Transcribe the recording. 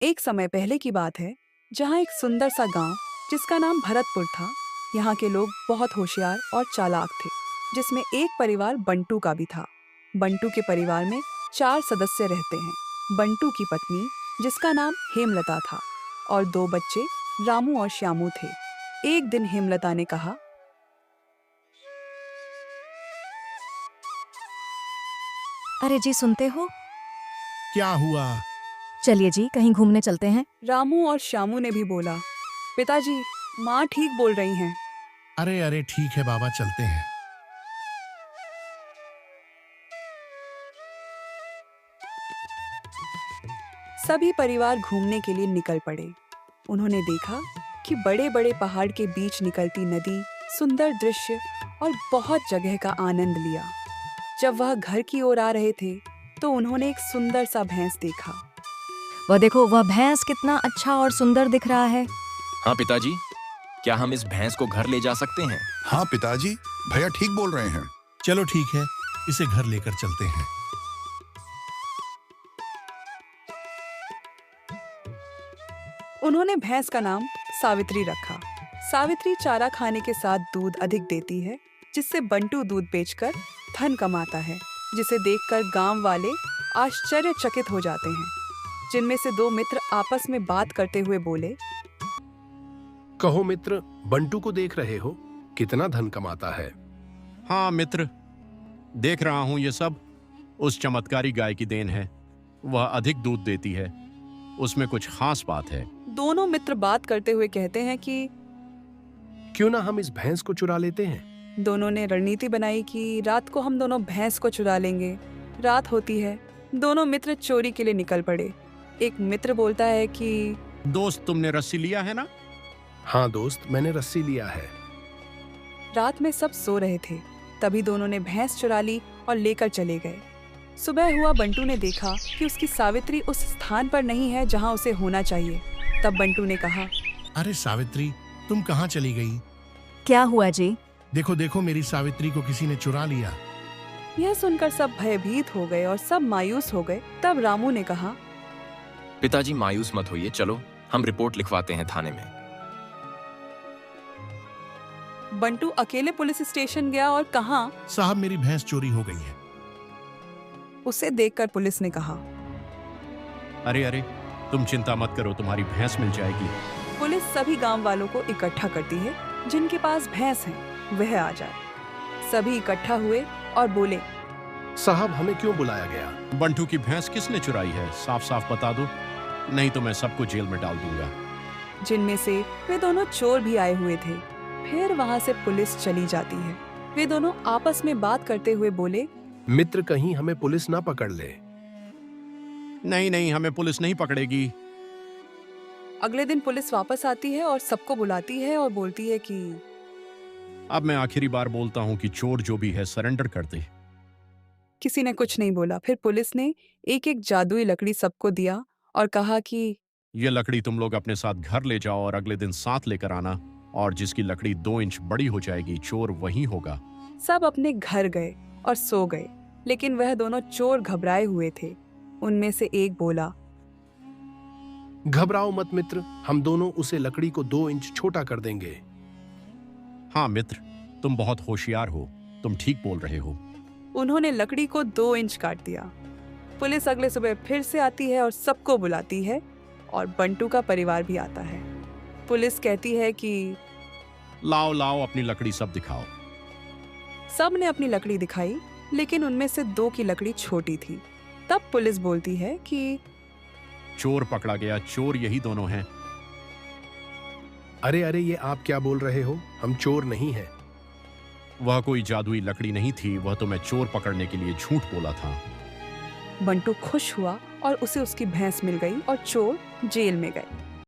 एक समय पहले की बात है, जहाँ एक सुंदर सा गांव जिसका नाम भरतपुर था। यहाँ के लोग बहुत होशियार और चालाक थे, जिसमें एक परिवार बंटू का भी था। बंटू के परिवार में 4 सदस्य रहते हैं। बंटू की पत्नी, जिसका नाम हेमलता था, और 2 बच्चे रामू और श्यामू थे। एक दिन हेमलता ने कहा, अरे जी, सुनते हो? क्या हुआ? चलिए जी, कहीं घूमने चलते हैं। रामू और श्यामू ने भी बोला, पिताजी, माँ ठीक बोल रही हैं। अरे अरे ठीक है बाबा, चलते हैं। सभी परिवार घूमने के लिए निकल पड़े। उन्होंने देखा कि बड़े बड़े पहाड़ के बीच निकलती नदी, सुंदर दृश्य और बहुत जगह का आनंद लिया। जब वह घर की ओर आ रहे थे, तो उन्होंने एक सुंदर सा भैंस देखा। वह देखो, वह भैंस कितना अच्छा और सुंदर दिख रहा है। हाँ पिताजी, क्या हम इस भैंस को घर ले जा सकते हैं? हाँ पिताजी, भैया ठीक बोल रहे हैं। चलो ठीक है, इसे घर लेकर चलते हैं। उन्होंने भैंस का नाम सावित्री रखा। सावित्री चारा खाने के साथ दूध अधिक देती है, जिससे बंटू दूध बेचकर धन कमाता है, जिसे देखकर गांव वाले आश्चर्यचकित हो जाते हैं। जिनमें से 2 मित्र आपस में बात करते हुए बोले, कहो मित्र, बंटू को देख रहे हो? कितना धन कमाता है। हाँ मित्र, देख रहा हूं। ये सब उस चमत्कारी गाय की देन है। वह अधिक दूध देती है, उसमें कुछ खास बात है। दोनों मित्र बात करते हुए कहते हैं कि क्यों ना हम इस भैंस को चुरा लेते हैं। दोनों ने रणनीति बनाई कि रात को हम दोनों भैंस को चुरा लेंगे। रात होती है, दोनों मित्र चोरी के लिए निकल पड़े। एक मित्र बोलता है कि दोस्त, तुमने रस्सी लिया है ना? हाँ दोस्त, मैंने रस्सी लिया है। रात में सब सो रहे थे, तभी दोनों ने भैंस चुरा ली और लेकर चले गए। सुबह हुआ, बंटू ने देखा कि उसकी सावित्री उस स्थान पर नहीं है जहाँ उसे होना चाहिए। तब बंटू ने कहा, अरे सावित्री, तुम कहाँ चली गई? क्या हुआ जी? देखो देखो, मेरी सावित्री को किसी ने चुरा लिया। यह सुनकर सब भयभीत हो गए और सब मायूस हो गए। तब रामू ने कहा, पिताजी मायूस मत होइए, चलो हम रिपोर्ट लिखवाते हैं थाने में। बंटू अकेले पुलिस स्टेशन गया और कहा, साहब, मेरी भैंस चोरी हो गई है। उसे देखकर पुलिस ने कहा, अरे अरे, तुम चिंता मत करो, तुम्हारी भैंस मिल जाएगी। पुलिस सभी गांव वालों को इकट्ठा करती है, जिनके पास भैंस है वह आ जाए। सभी इकट्ठा हुए और बोले, साहब, हमें क्यों बुलाया गया? बंटू की भैंस किसने चुराई है? साफ साफ बता दो, नहीं तो मैं सबको जेल में डाल दूंगा। जिनमें से वे दोनों चोर भी आए हुए थे। फिर वहां से पुलिस चली जाती है। वे दोनों आपस में बात करते हुए बोले, मित्र, कहीं हमें पुलिस ना पकड़ ले। नहीं नहीं, हमें पुलिस नहीं पकड़ेगी। अगले दिन पुलिस वापस आती है और सबको बुलाती है और बोलती है कि अब मैं आखिरी बार बोलता हूँ कि चोर जो भी है सरेंडर कर दे। किसी ने कुछ नहीं बोला। फिर पुलिस ने एक एक जादुई लकड़ी सबको दिया और कहा कि ये लकड़ी तुम लोग अपने साथ घर ले जाओ और अगले दिन साथ लेकर आना, और जिसकी लकड़ी 2 इंच बड़ी हो जाएगी, चोर वही होगा। सब अपने घर गए और सो गए। लेकिन वह दोनों चोर घबराए हुए थे। उनमें से एक बोला, घबराओ मत मित्र, हम दोनों उसे लकड़ी को 2 इंच छोटा कर देंगे। हाँ मित्र, तुम बहुत होशियार हो, तुम ठीक बोल रहे हो। उन्होंने लकड़ी को 2 इंच काट दिया। पुलिस अगले सुबह फिर से आती है और सबको बुलाती है, और बंटू का परिवार भी आता है। पुलिस कहती है कि लाओ लाओ, अपनी लकड़ी सब दिखाओ। सब ने अपनी लकड़ी दिखाई, लेकिन उनमें से 2 की लकड़ी छोटी थी। तब पुलिस बोलती है कि चोर पकड़ा गया, चोर यही दोनों हैं। अरे अरे, ये आप क्या बोल रहे हो? हम चोर नहीं हैं। वह कोई जादुई लकड़ी नहीं थी, वह तो मैं चोर पकड़ने के लिए झूठ बोला था। बंटू खुश हुआ और उसे उसकी भैंस मिल गई और चोर जेल में गए।